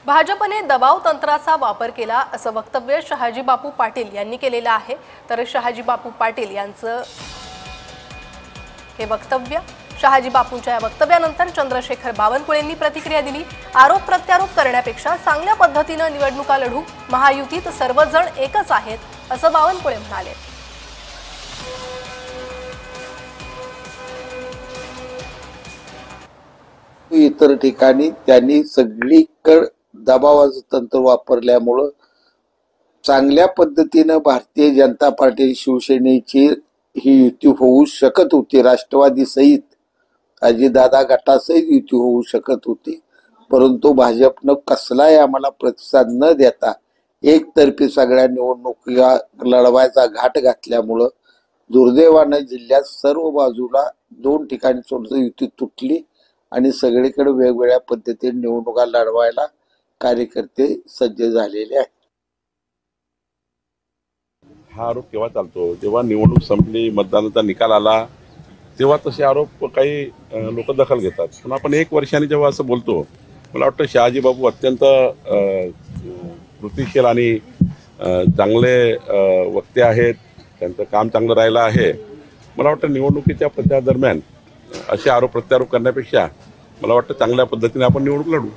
भाजपने दबाव तंत्राचा वापर केला असं वक्तव्य शहाजी बापू पाटील यांनी केलेलं आहे। तर शहाजी बापू पाटील यांचं हे वक्तव्य, शहाजी बापूंच्या या वक्तव्यानंतर चंद्रशेखर बावनकुळेंनी प्रतिक्रिया दिली। आरोप प्रत्यारोप करण्यापेक्षा चांगल्या पद्धतीने निवडणुका लढू, महायुतीत सर्वजण एकच आहेत असं बावनकुळे म्हणाले। इतर ठिकाणी त्यांनी सगळीकडे दबावाचं तंत्र वापरल्यामुळं चांगल्या पद्धतीने भारतीय जनता पार्टी शिवसेनेची ही युती होऊ शकत होती, राष्ट्रवादी सहित अजितदादा गटासहित युती होऊ शकत होती। परंतु भाजपनं कसलाही आम्हाला प्रतिसाद न देता एकतर्फी सगळ्या निवडणुका लढवायचा घाट घातल्यामुळं दुर्दैवानं जिल्ह्यात सर्व बाजूला 2 ठिकाणी सोडून युती तुटली आणि सगळीकडे वेगवेगळ्या पद्धतीने निवडणुका लढवायला कार्यकर्ते सज्ज झालेले आहेत। हा आरोप केव्हा चालतो, जेव्हा निवडणूक संपली, मतदानाचा निकाल आला तेव्हा तसे आरोप काही लोक दखल घेतात। पण आपण 1 वर्षांनी जेव्हा असं बोलतो, मला वाटतं शहाजी बापू अत्यंत कृतिशील आणि चांगले वक्ते आहेत, त्यांचं काम चांगलं राहिलं आहे। मला वाटतं निवडणुकीच्या प्रचार दरम्यान असे आरोप प्रत्यारोप करण्यापेक्षा मला वाटतं चांगल्या पद्धतीने आपण निवडणूक लढू।